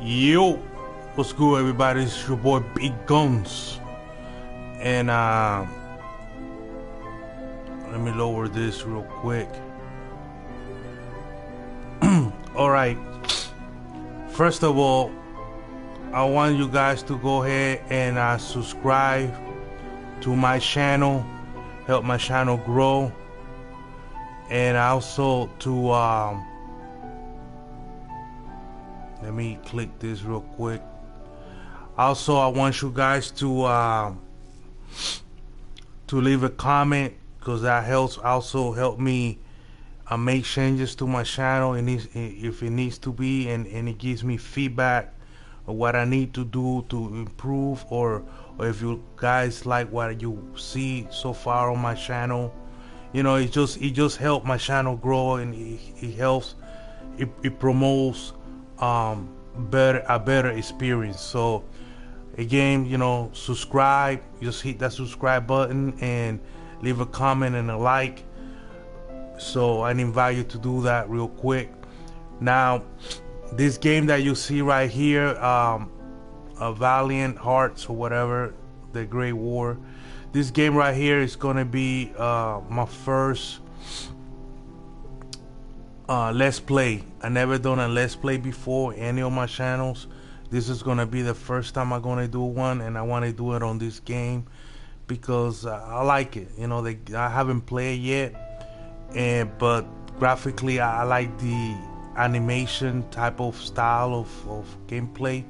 Yo, what's good, everybody? It's your boy Biggunz, and let me lower this real quick. All right. First of all, I want you guys to go ahead and subscribe to my channel, help my channel grow, and also to let me click this real quick. Also, I want you guys to leave a comment, because that helps also help me make changes to my channel, and if it needs to be, and it gives me feedback of what I need to do to improve, or if you guys like what you see so far on my channel. You know, it just helps my channel grow, and it helps, it promotes a better experience. So again, you know, subscribe, just hit that subscribe button and leave a comment and a like. So I invite you to do that real quick. Now, this game that you see right here, a Valiant Hearts or whatever, the Great War, this game right here is gonna be my first let's play. I never done a let's play before any of my channels. This is gonna be the first time I'm gonna do one, and I want to do it on this game because I like it. You know, I haven't played yet, but graphically I like the animation type of style of gameplay.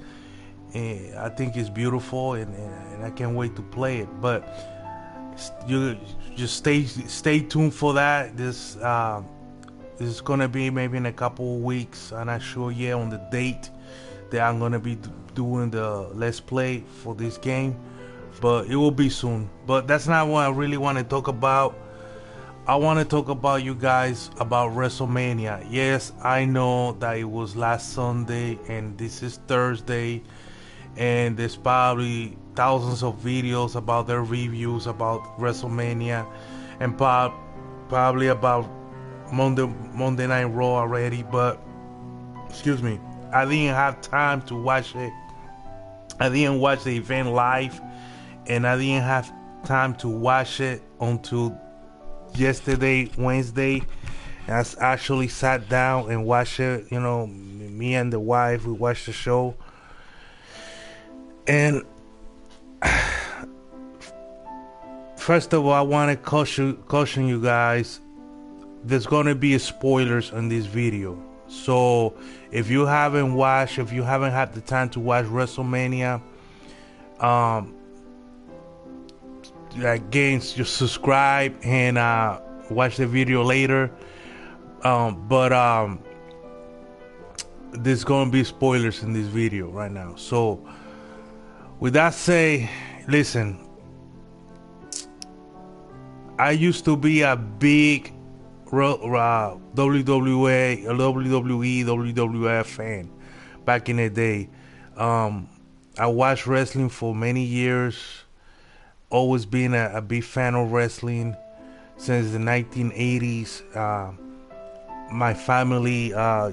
And I think it's beautiful, and I can't wait to play it. But you just stay tuned for that. This is gonna be maybe in a couple of weeks. I'm not sure yet on the date that I'm gonna be doing the let's play for this game, but it will be soon. But that's not what I really want to talk about. I want to talk about you guys about WrestleMania. Yes, I know that it was last Sunday and this is Thursday, and there's probably thousands of videos about their reviews about WrestleMania, and probably about Monday Night Raw already. But excuse me, I didn't have time to watch it. I didn't watch the event live, and I didn't have time to watch it until yesterday, Wednesday. I actually sat down and watched it. You know, me and the wife, we watched the show, and first of all, I want to caution you guys. There's gonna be spoilers on this video, so if you haven't had the time to watch WrestleMania, again, just subscribe and watch the video later. But there's gonna be spoilers in this video right now. So with that said, listen, I used to be a big WWE, WWF fan back in the day. I watched wrestling for many years, always been a big fan of wrestling since the 1980s. My family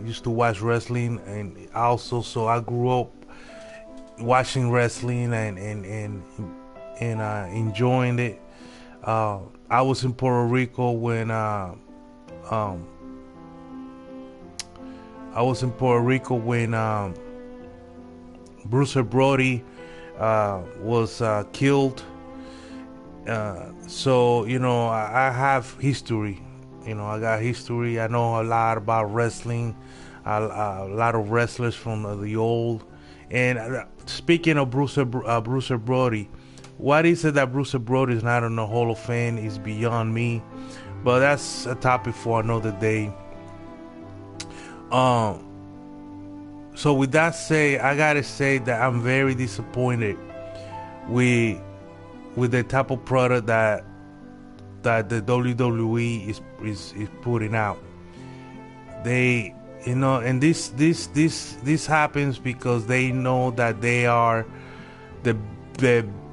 used to watch wrestling, and also, so I grew up watching wrestling and enjoying it. I was in Puerto Rico when Bruce Brody was killed. So, you know, I have history. You know, I got history. I know a lot about wrestling, a lot of wrestlers from the old. And speaking of Bruce Brody, what is it that Bruce Brody is not in the Hall of Fame is beyond me. But that's a topic for another day. So with that said, I gotta say that I'm very disappointed with the type of product that the WWE is putting out. They, you know, and this happens because they know that they are the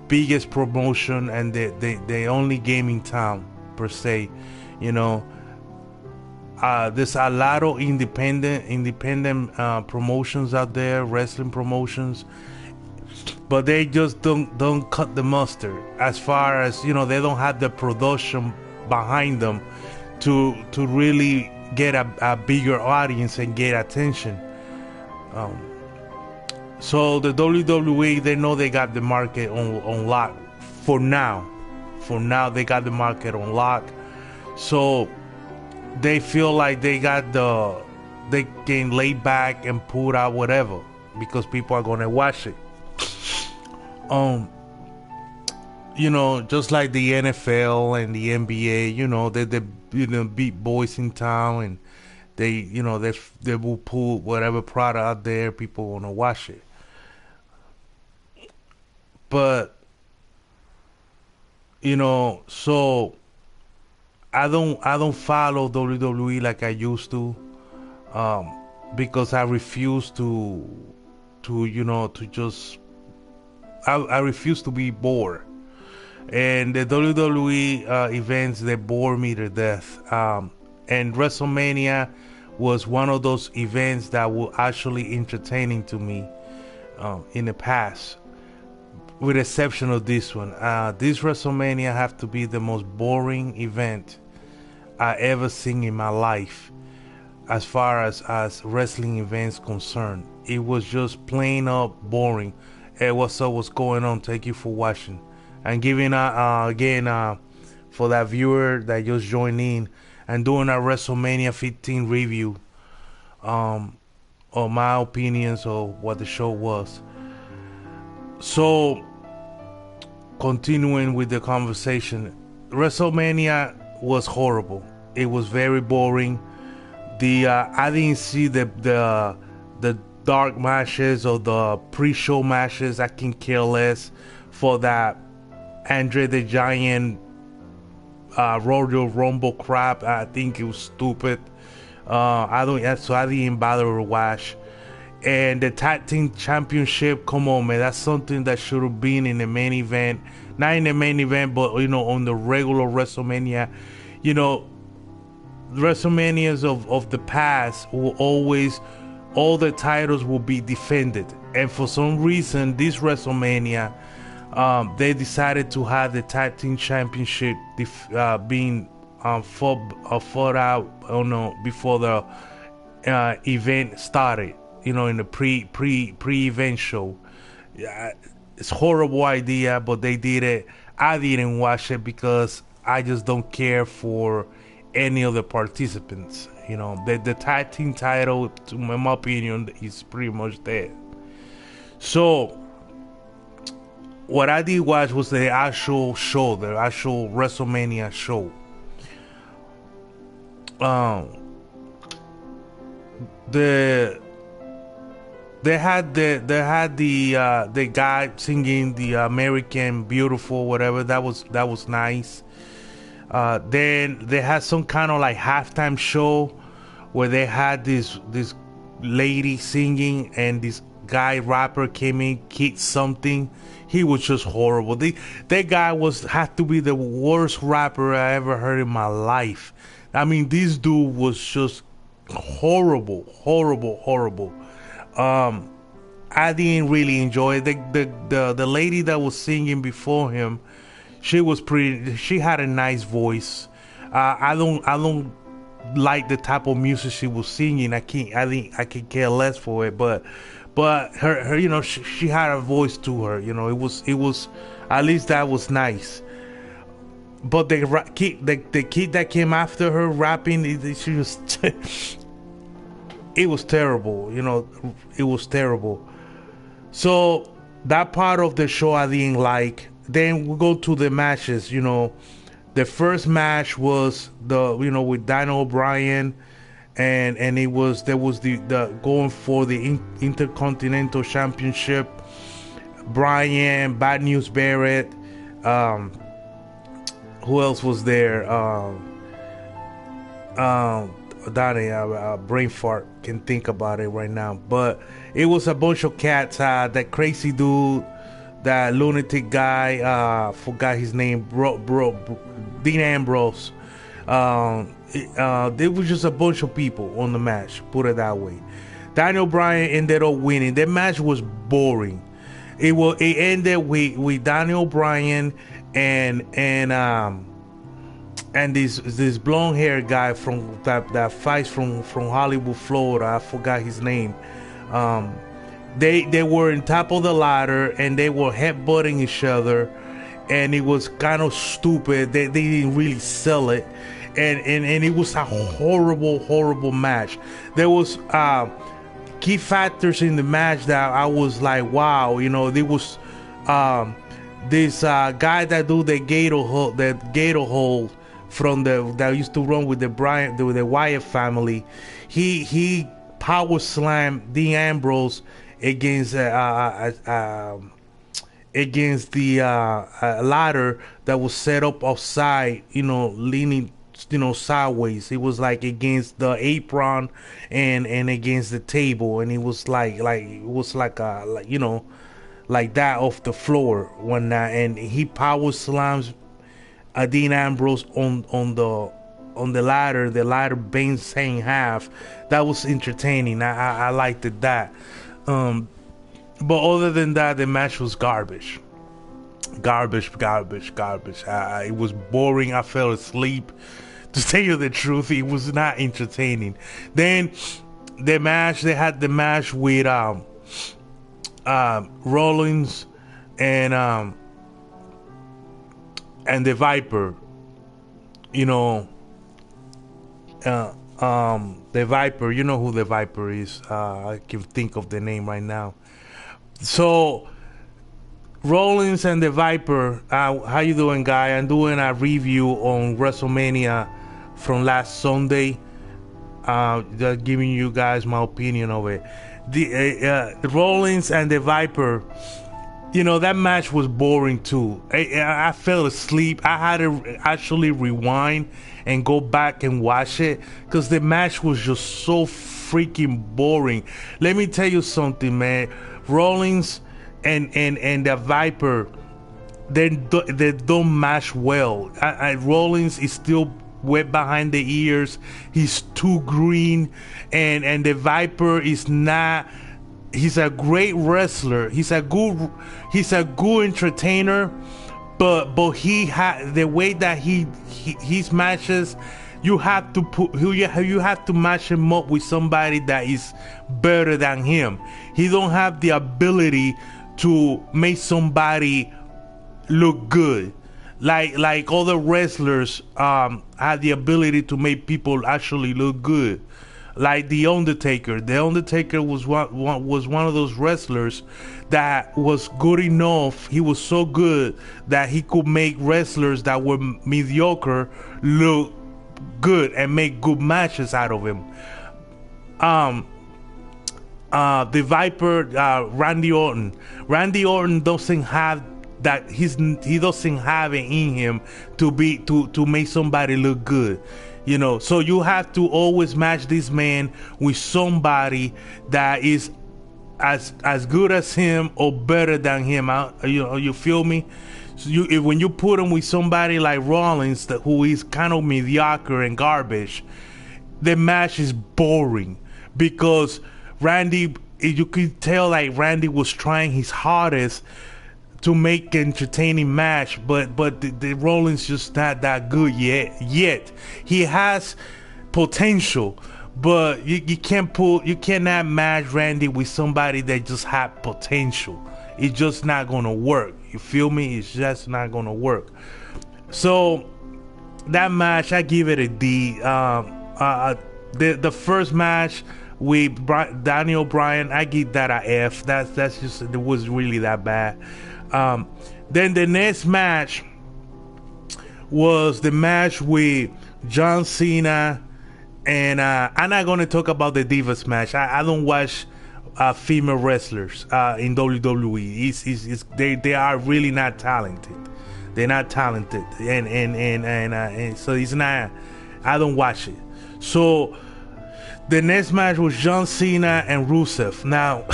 biggest promotion and the only game in town per se. You know, there's a lot of independent promotions out there, wrestling promotions, but they just don't cut the mustard. As far as they don't have the production behind them to really get a bigger audience and get attention. So the WWE, they know they got the market on lock for now. For now, they got the market on lock. So they feel like they can lay back and put out whatever because people are gonna watch it. Just like the NFL and the NBA, they beat boys in town, and they will put whatever product out there. People wanna watch it, but so I don't follow WWE like I used to, because I refuse I refuse to be bored. And the WWE events, they bore me to death. And WrestleMania was one of those events that were actually entertaining to me in the past, with the exception of this one. This WrestleMania have to be the most boring event I ever seen in my life, as far as wrestling events concerned. It was just plain up boring. Hey, what's up? What's going on? Thank you for watching. And giving again for that viewer that just joined in and doing a WrestleMania 15 review of my opinions of what the show was. So, continuing with the conversation, WrestleMania was horrible. It was very boring. I didn't see the dark matches or the pre-show matches. I can care less for that Andre the Giant Royal Rumble crap. I think it was stupid. I didn't bother to watch. And the tag team championship, come on, man, that's something that should have been in the main event. Not in the main event, but on the regular WrestleMania. WrestleManias of the past will always, all the titles will be defended. And for some reason, this WrestleMania, they decided to have the tag team championship being fought out before the event started, in the pre-event show. It's a horrible idea, but they did it. I didn't watch it because I just don't care for any of the participants. The tag team title, in my opinion, is pretty much dead. So what I did watch was the actual show, the actual WrestleMania show. They had the guy singing the American Beautiful, whatever. That was nice. Then they had some kind of like halftime show where they had this lady singing, and this guy rapper came in, kicked something. He was just horrible. That guy had to be the worst rapper I ever heard in my life. I mean, this dude was just horrible. I didn't really enjoy it. The lady that was singing before him, she had a nice voice. I don't like the type of music she was singing. I could care less for it, but her she had a voice to her. It was at least that was nice. But the kid that came after her rapping, it was terrible. It was terrible. So that part of the show I didn't like. Then we go to the matches. The first match was with Daniel Bryan, and there was the going for the Intercontinental Championship. Bryan, Bad News Barrett. Who else was there? Brain fart, can think about it right now. But it was a bunch of cats. That crazy dude, that lunatic guy, forgot his name, Dean Ambrose. There was just a bunch of people on the match, put it that way. Daniel Bryan ended up winning. That match was boring. It ended with Daniel Bryan and this blonde hair guy from that fights from Hollywood, Florida. I forgot his name. They were on top of the ladder and they were headbutting each other, and it was kind of stupid. They didn't really sell it, and it was a horrible match. There was key factors in the match that I was like, wow, there was this guy that do the gator hold from that used to run with the Wyatt family. He power slammed Dean Ambrose against the ladder that was set up offside, leaning sideways. It was like against the apron and against the table, and it was like it was like that off the floor one night, and he power slams Dean Ambrose on the ladder. The ladder bends in half. That was entertaining. I liked it that. But other than that, the match was garbage. Garbage. It was boring. I fell asleep. To tell you the truth, it was not entertaining. Then they had the match with Rollins and the Viper. The Viper, you know who the Viper is. I can think of the name right now. So Rollins and the Viper, how you doing, guy? I'm doing a review on WrestleMania from last Sunday. Just giving you guys my opinion of it. The Rollins and the Viper, that match was boring too. I fell asleep. I had to actually rewind and go back and watch it because the match was just so freaking boring. Let me tell you something, man. Rollins and the Viper, they don't match well. Rollins is still wet behind the ears. He's too green, and the Viper is not. He's a great wrestler. He's a good entertainer, but he had the way that his matches. You have to match him up with somebody that is better than him. He don't have the ability to make somebody look good, like other wrestlers have the ability to make people actually look good. Like The Undertaker. The Undertaker was one of those wrestlers that was good enough. He was so good that he could make wrestlers that were mediocre look good and make good matches out of him. The Viper, Randy Orton. Randy Orton doesn't have that. He doesn't have it in him to make somebody look good. So you have to always match this man with somebody that is as good as him or better than him. You feel me? So when you put him with somebody like Rollins, who is kind of mediocre and garbage, the match is boring because Randy, you could tell like Randy was trying his hardest to make an entertaining match, but the Rollins just not that good yet. He has potential, but you cannot match Randy with somebody that just had potential. It's just not gonna work. You feel me? It's just not gonna work. So that match, I give it a D. The first match with Daniel Bryan, I give that a F. That's just, it was really that bad. Then the next match was the match with John Cena, and I'm not gonna talk about the Divas match. I don't watch female wrestlers in WWE. They are really not talented. They're not talented, and so it's not. I don't watch it. So the next match was John Cena and Rusev. Now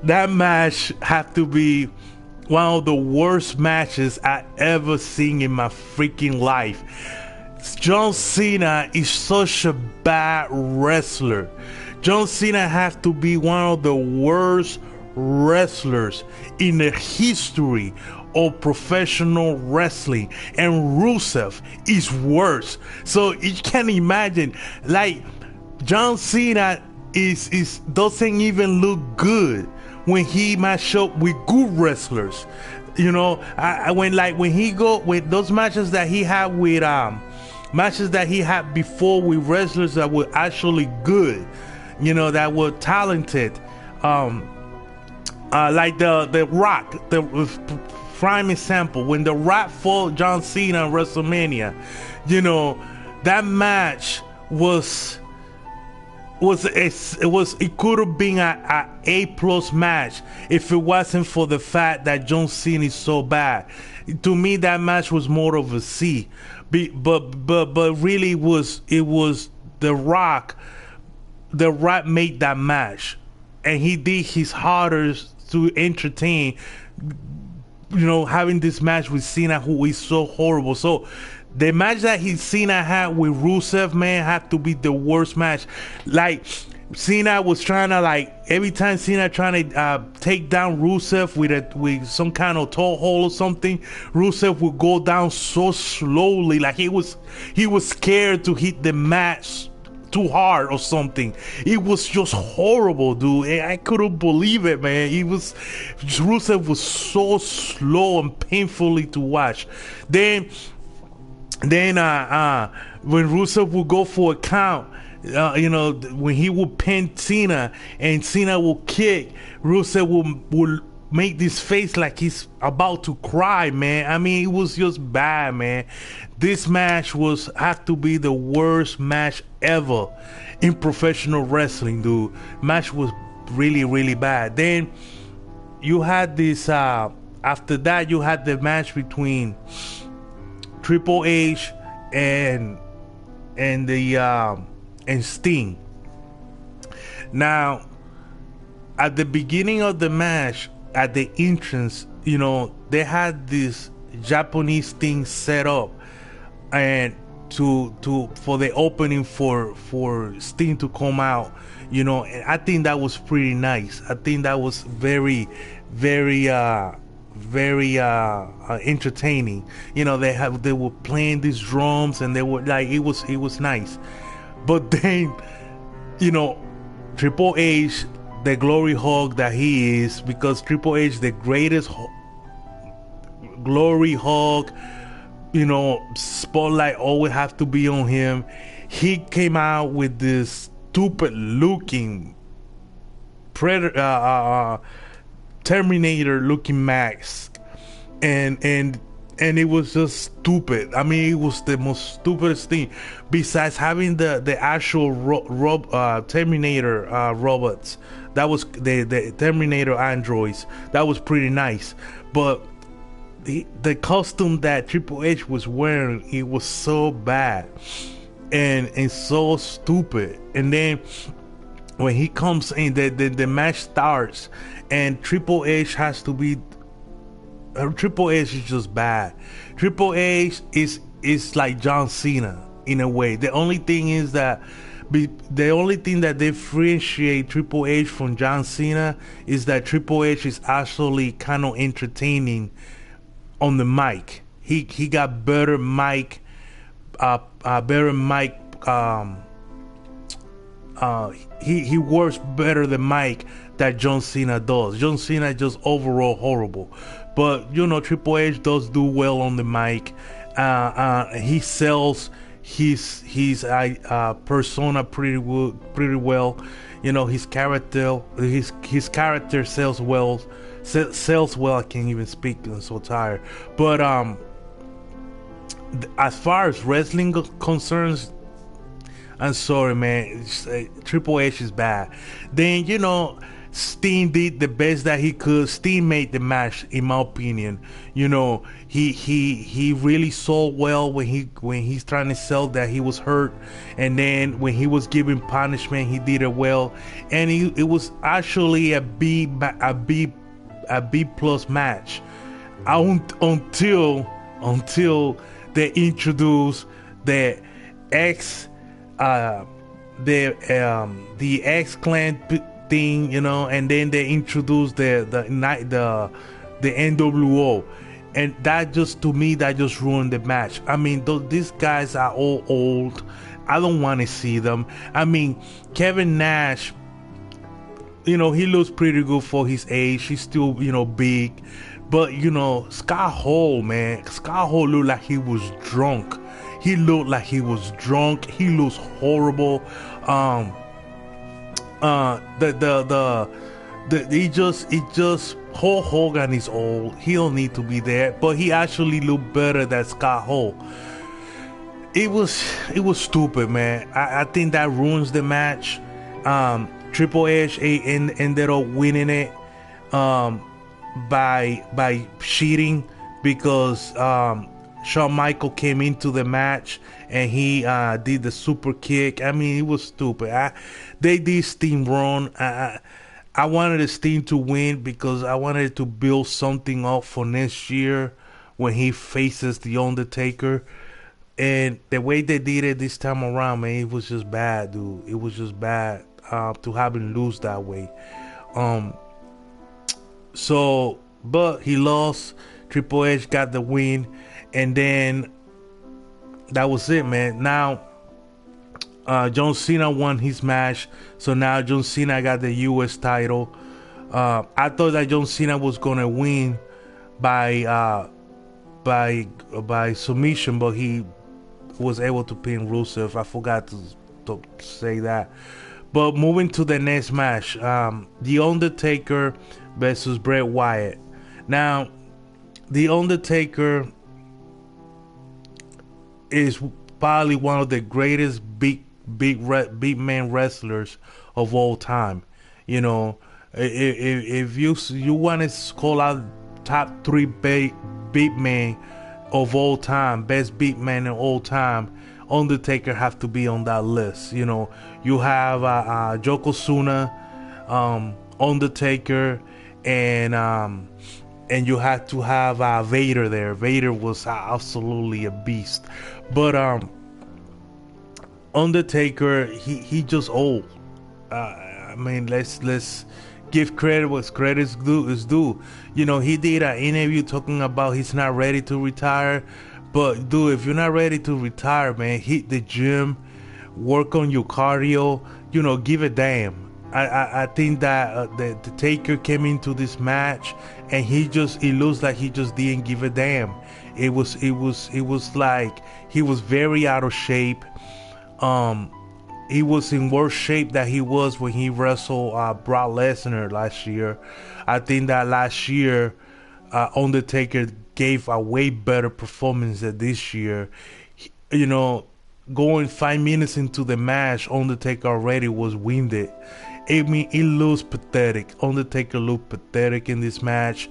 that match had to be one of the worst matches I ever seen in my freaking life. John Cena is such a bad wrestler. John Cena has to be one of the worst wrestlers in the history of professional wrestling, and Rusev is worse. So you can imagine, like, John Cena is doesn't even look good when he match up with good wrestlers. You know, when he go with those matches that he had with matches that he had before with wrestlers that were actually good, you know, that were talented, like the Rock, the prime example, when the Rock fought John Cena in WrestleMania, you know, that match it could have been a A+ match if it wasn't for the fact that John Cena is so bad. To me, that match was more of a C. But really, it was the Rock. The Rock made that match, and he did his hardest to entertain. You know, having this match with Cena, who is so horrible. So the match that Cena had with Rusev, man, had to be the worst match. Like, Cena was trying to, like, every time Cena trying to take down Rusev with some kind of toe hold or something, Rusev would go down so slowly, like he was scared to hit the match too hard or something. It was just horrible, dude. I couldn't believe it, man. Rusev was so slow and painfully to watch. Then when Rusev would go for a count, you know, when he would pin Cena and Cena will kick, Rusev will make this face like he's about to cry, man. I mean, it was just bad, man. This match had to be the worst match ever in professional wrestling, dude. Match was really, really bad. Then you had this, after that, you had the match between Triple H and Sting. Now, at the beginning of the match, at the entrance, you know, they had this Japanese thing set up, and for the opening for Sting to come out, you know, and I think that was pretty nice. I think that was very, very entertaining. You know, they were playing these drums, and they were like, it was nice. But then, you know, Triple H, the glory hog that he is, because Triple H, the greatest glory hog, you know, spotlight always have to be on him. He came out with this stupid looking Terminator looking mask, and it was just stupid. I mean, it was the most stupidest thing, besides having the actual Terminator robots. That was the Terminator androids. That was pretty nice. But the costume that Triple H was wearing, it was so bad and so stupid. And then when he comes in, the match starts, and Triple H has to be. Triple H is just bad. Triple H is like John Cena in a way. The only thing that differentiate Triple H from John Cena is that Triple H is actually kind of entertaining on the mic. He got better mic. He works better the mic that John Cena does. John Cena is just overall horrible. But, you know, Triple H does do well on the mic. He sells his persona pretty well. You know, his character sells well. Sells well. I can't even speak. I'm so tired. But as far as wrestling concerns, I'm sorry, man. Triple H is bad. Then, you know, Sting did the best that he could. Sting made the match, in my opinion. You know, he really sold well when he's trying to sell that he was hurt, and then when he was giving punishment, he did it well, and it was actually a B+ match until they introduced the X, uh, the X Clan thing, you know, and then they introduced the NWO, and that just, to me, that just ruined the match. I mean, these guys are all old. I don't want to see them. I mean, Kevin Nash, you know, he looks pretty good for his age. He's still, you know, big. But, you know, Scott Hall, man, Scott Hall looked like he was drunk. He looked like he was drunk. He looks horrible. He just Hulk Hogan is old. He don't need to be there. But he actually looked better than Scott Hall. It was stupid, man. I think that ruins the match. Triple H ended up winning it by cheating, because Shawn Michaels came into the match and he did the super kick. I mean, it was stupid. They did Sting wrong. I wanted the Sting to win because I wanted to build something up for next year when he faces The Undertaker. And the way they did it this time around, man, it was just bad, dude. It was just bad to have him lose that way. So, but he lost. Triple H got the win, and then that was it, man. Now, John Cena won his match, so now John Cena got the U.S. title. I thought that John Cena was gonna win by submission, but he was able to pin Rusev. I forgot to say that. But moving to the next match, The Undertaker versus Bret Wyatt. Now, The Undertaker is probably one of the greatest big man wrestlers of all time. You know, if you want to call out top 3 big men of all time, best big man of all time, Undertaker have to be on that list. You know, you have Yokozuna, Undertaker, and you had to have Vader there. Vader was absolutely a beast, but Undertaker, he just old. I mean, let's give credit what's credit's due. You know, he did an interview talking about he's not ready to retire. But dude, if you're not ready to retire, man, hit the gym, work on your cardio. You know, give a damn. I think that the Taker came into this match and it looks like he just didn't give a damn. It was like he was very out of shape. He was in worse shape than he was when he wrestled Brock Lesnar last year. I think that last year Undertaker gave a way better performance than this year. You know, going 5 minutes into the match, Undertaker already was winded. I mean, it looks pathetic. Undertaker looked pathetic in this match.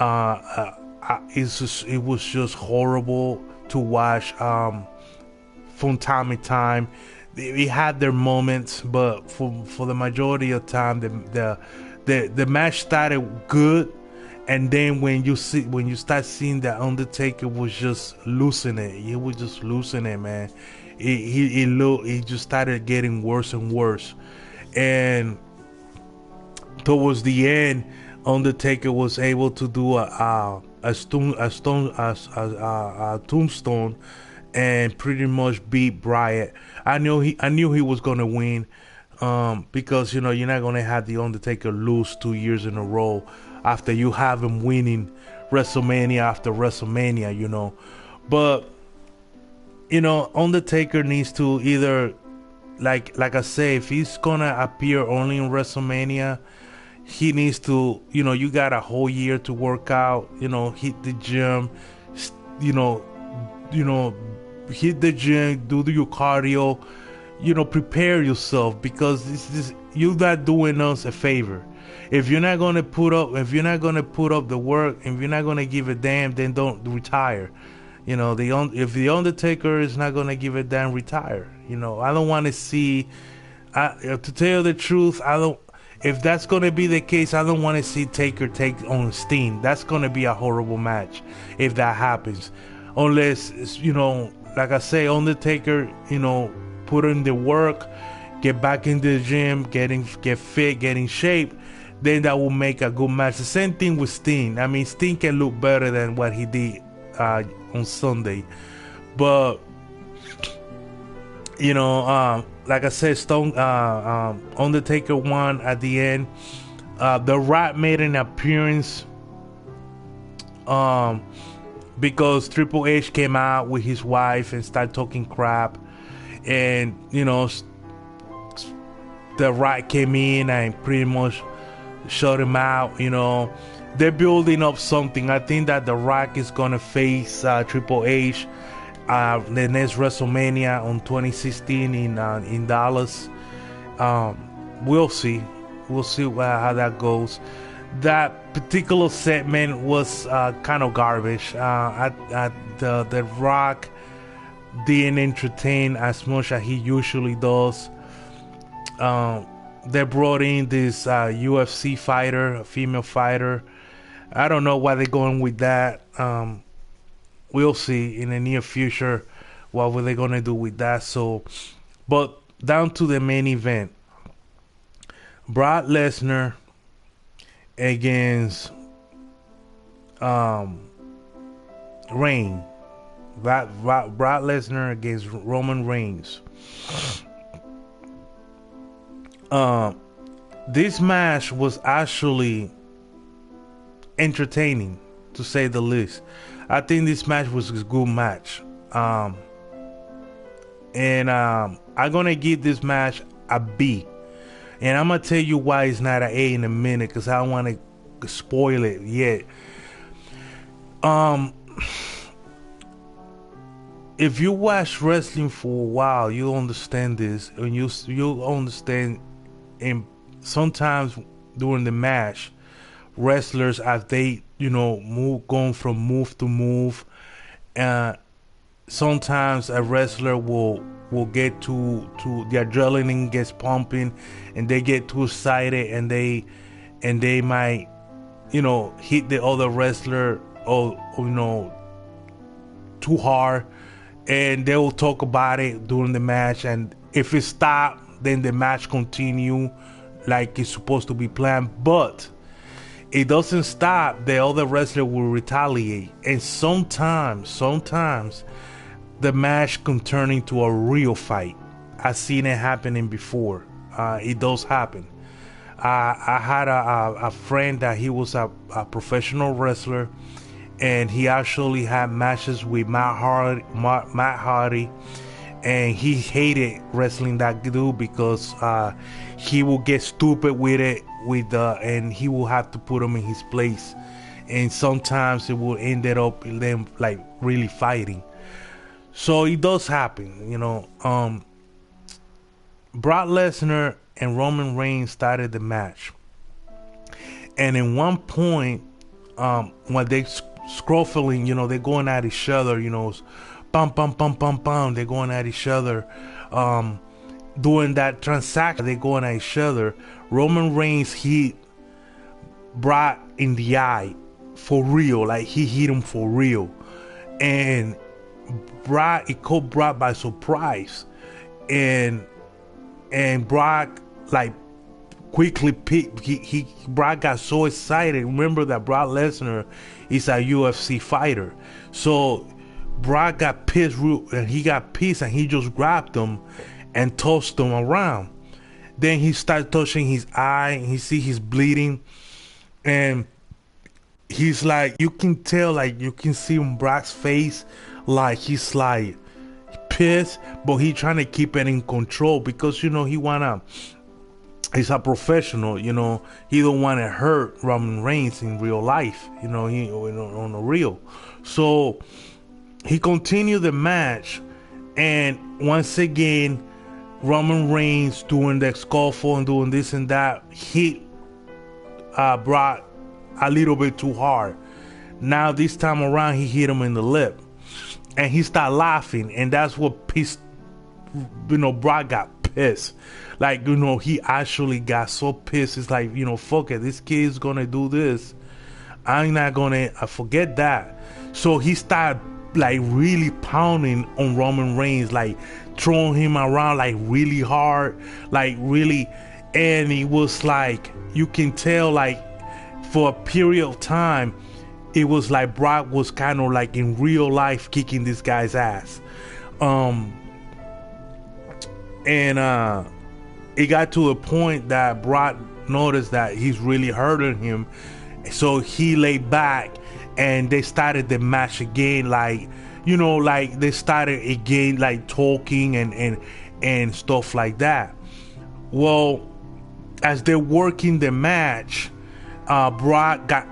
It was just horrible to watch from time to time. They had their moments, but for the majority of the time, the match started good, and then when you start seeing that Undertaker was just losing it, he was just losing it, man. It just started getting worse and worse, and towards the end, Undertaker was able to do a tombstone and pretty much beat Bryant. I knew he was gonna win, because you know you're not gonna have the Undertaker lose 2 years in a row after you have him winning WrestleMania after WrestleMania, you know. But you know, Undertaker needs to either, like I say, if he's gonna appear only in WrestleMania, he needs to, you know, you got a whole year to work out, you know, hit the gym, you know, hit the gym, do your cardio, you know, prepare yourself, because you're not doing us a favor. If you're not gonna put up the work, if you're not gonna give a damn, then don't retire. You know, if the Undertaker is not gonna give a damn, retire. You know, I don't want to see. To tell you the truth, I don't. If that's gonna be the case, I don't want to see Taker take on Sting. That's gonna be a horrible match if that happens. Unless, you know, like I say, Undertaker, put in the work, get back in the gym, get fit, get in shape, then that will make a good match. The same thing with Sting. I mean, Sting can look better than what he did on Sunday, but like I said, Undertaker won at the end. The Rock made an appearance because Triple H came out with his wife and started talking crap, and the Rock came in and pretty much shut him out. They're building up something. I think that the Rock is gonna face Triple H the next WrestleMania on 2016 in Dallas. We'll see how that goes. That particular segment was kind of garbage. The Rock didn't entertain as much as he usually does. They brought in this UFC fighter, a female fighter. I don't know why they're going with that. We'll see in the near future what were they gonna do with that. So, but down to the main event, Brock Lesnar against Reigns. Brock Lesnar against Roman Reigns. This match was actually entertaining, to say the least. I think this match was a good match. I'm gonna give this match a B. And I'm gonna tell you why it's not an A in a minute, because I don't want to spoil it yet. If you watch wrestling for a while, you'll understand this, and you'll understand. And sometimes during the match, wrestlers, as they going from move to move, sometimes a wrestler will get to the adrenaline gets pumping, and they get too excited, and they might hit the other wrestler or too hard, and they will talk about it during the match, and if it stops, then the match continue like it's supposed to be planned. But it doesn't stop. The other wrestler will retaliate, and sometimes the match can turn into a real fight. I've seen it happening before. It does happen. I had a friend that he was a professional wrestler, and he actually had matches with Matt Hardy, and he hated wrestling that dude because he will get stupid with it, and he will have to put him in his place, and sometimes it will end up them like really fighting. So it does happen, Brock Lesnar and Roman Reigns started the match, and in one point, when they scruffling, they're going at each other, bum bum bum bum bum, they're going at each other. During that transaction, they're going at each other. Roman Reigns hit Brock in the eye for real, like he hit him for real, and it caught Brock by surprise, and Brock like quickly picked. Brock got so excited. Remember that Brock Lesnar is a UFC fighter, so Brock got pissed, and he just grabbed him and tossed him around. Then he started touching his eye, and he see he's bleeding, and he's like, you can tell, like you can see on Brock's face, like he's like pissed, but he trying to keep it in control because he's a professional, he don't want to hurt Roman Reigns in real life, he on the real. So he continued the match, and once again Roman Reigns, doing the scuffle and doing this and that, hit Brock a little bit too hard. Now this time around he hit him in the lip, and he started laughing, and that's what pissed Brock got pissed. Like, he actually got so pissed. It's like, fuck it, this kid's gonna do this, I'm not gonna forget that. So he started like really pounding on Roman Reigns, like throwing him around like really hard, like really, and it was like you can tell like for a period of time it was like Brock was kind of like in real life kicking this guy's ass. And it got to a point that Brock noticed that he's really hurting him, so he laid back and they started the match again, like, you know, like they started again like talking and stuff like that. Well, as they're working the match, Brock got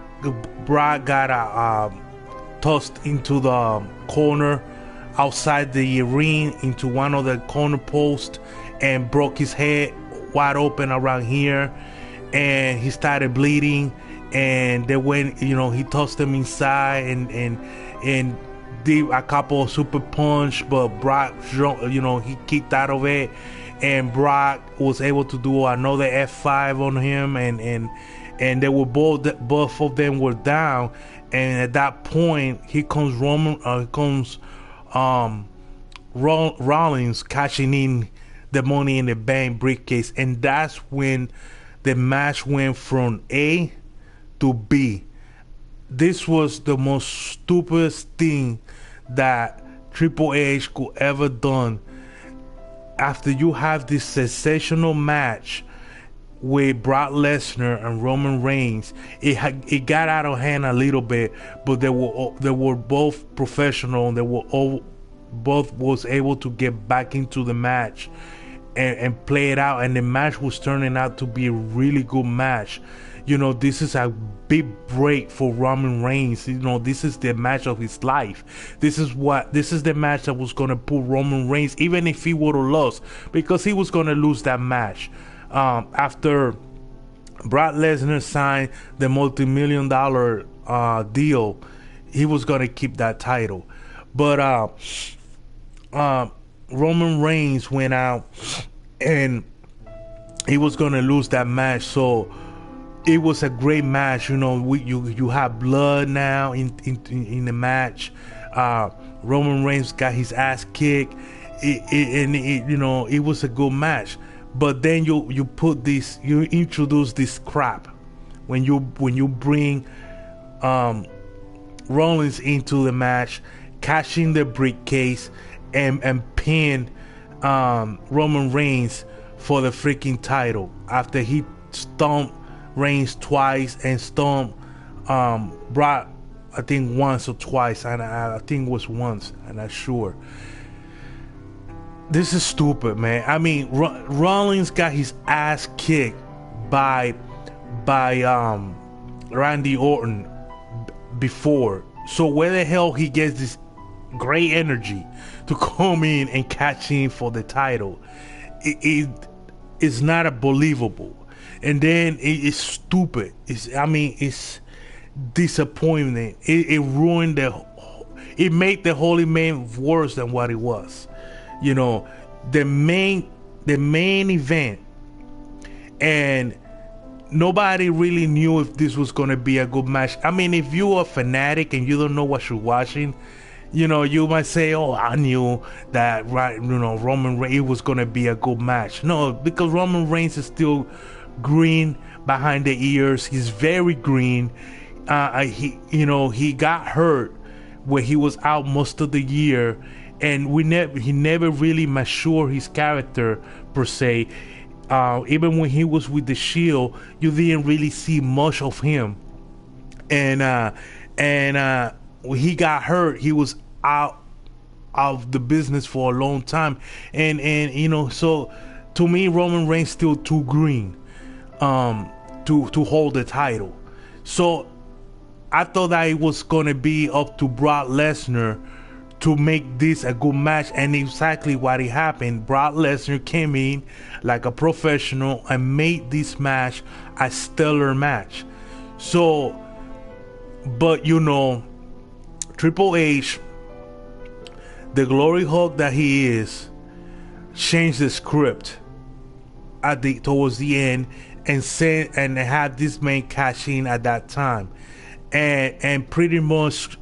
tossed into the corner outside the arena into one of the corner posts and broke his head wide open around here, and he started bleeding. And they went, you know, he tossed him inside and did a couple of super punch, but Brock, you know, he kicked out of it, and Brock was able to do another F5 on him, and they were both of them were down. And at that point, here comes Rollins cashing in the Money in the Bank briefcase, and that's when the match went from A to B. This was the most stupidest thing that Triple H could ever done. After you have this sensational match with Brock Lesnar and Roman Reigns, it got out of hand a little bit, but they were both professional. They were both was able to get back into the match and play it out, and the match was turning out to be a really good match. You know, this is a big break for Roman Reigns. You know, this is the match of his life. This is the match that was going to put Roman Reigns, even if he would have lost, because he was going to lose that match. After Brock Lesnar signed the multi-million-dollar deal, he was going to keep that title. But Roman Reigns went out and he was going to lose that match. So it was a great match. You know, you have blood now in the match. Roman Reigns got his ass kicked, you know, it was a good match. But then you introduce this crap when you bring Rollins into the match, cashing the briefcase and pin Roman Reigns for the freaking title after he stomped Reigns twice and stomped Brock, I think once or twice, and I think it was once, I'm not sure. This is stupid, man. I mean, Rollins got his ass kicked by Randy Orton before, so where the hell he gets this great energy to come in and catch him for the title? It is not believable. And then it's stupid. It's disappointing. It ruined it made the Holy Man worse than what it was. You know, the main event, and nobody really knew if this was going to be a good match. I mean, if you're a fanatic and you don't know what you're watching, you know, you might say, oh, I knew that, right, you know, Roman Reigns, it was going to be a good match. No, because Roman Reigns is still green behind the ears. He's very green. He got hurt where he was out most of the year, and he never really matured his character per se. Even when he was with the Shield, you didn't really see much of him. And when he got hurt, he was out of the business for a long time. And you know, so to me, Roman Reigns still too green to hold the title. So I thought that it was gonna be up to Brock Lesnar to make this a good match, and exactly what it happened. Brock Lesnar came in like a professional and made this match a stellar match. So, but you know, Triple H, the glory hog that he is, changed the script towards the end and had this man cash in at that time, and pretty much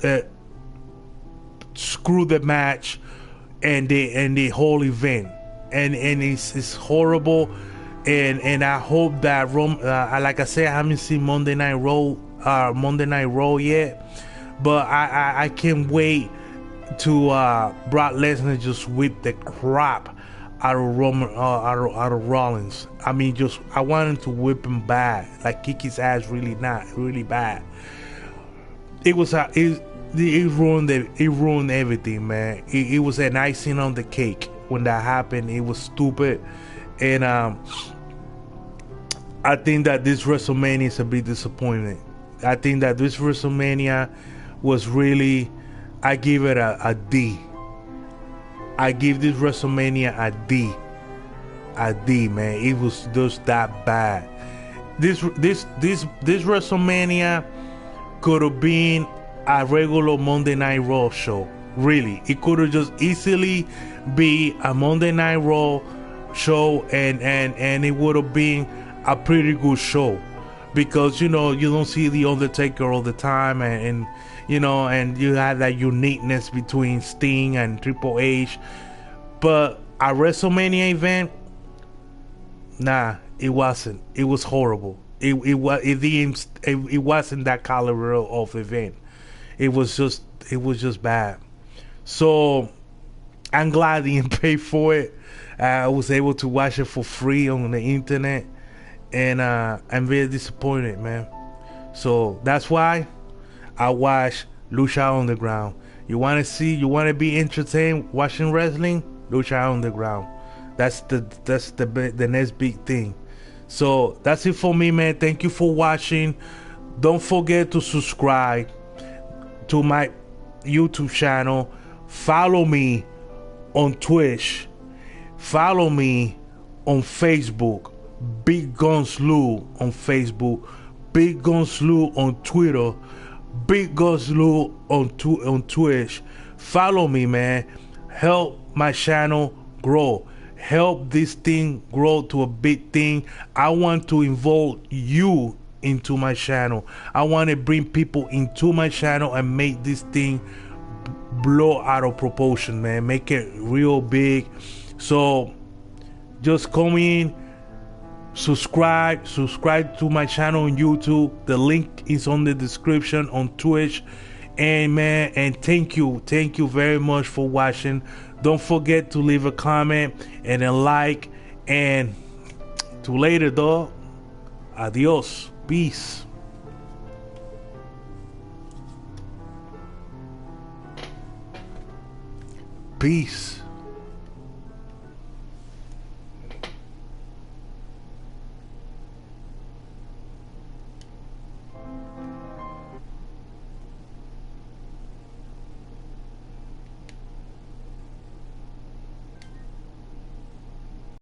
screw the match and the whole event, and it's horrible. And I hope that like I said, I haven't seen Monday Night Raw yet, but I can't wait to Brock Lesnar just whip the crap out of out of Rollins. I mean, just I want him to whip him bad, like kick his ass really bad. It ruined everything, man. It was an icing on the cake when that happened. It was stupid, and I think that this WrestleMania is a big disappointment. I think that this WrestleMania was really, I give it a D. I give this WrestleMania a D. A D, man. It was just that bad. This WrestleMania could have been a regular Monday Night Raw show. Really, it could have just easily be a Monday Night Raw show, and it would have been a pretty good show, because you don't see the Undertaker all the time, and you had that uniqueness between Sting and Triple H. But a WrestleMania event, nah, it wasn't. It was horrible. It wasn't that caliber of event. It was just bad. So I'm glad I didn't pay for it. I was able to watch it for free on the internet, and I'm very disappointed, man. So that's why I watch Lucha Underground. You want to be entertained watching wrestling? Lucha Underground. That's the next big thing. So that's it for me, man. Thank you for watching. Don't forget to subscribe to my YouTube channel. Follow me on Twitch. Follow me on Facebook. Biggunz Lou on Facebook. Biggunz Lou on Twitter. Biggunz Lou on Twitch. Follow me, man. Help my channel grow. Help this thing grow to a big thing. I want to involve you into my channel. I want to bring people into my channel and make this thing blow out of proportion, man. Make it real big. So just come in, subscribe to my channel on YouTube. The link is on the description on Twitch. And man, and thank you very much for watching. Don't forget to leave a comment and a like, and to later, dog. Adios. Peace. Peace.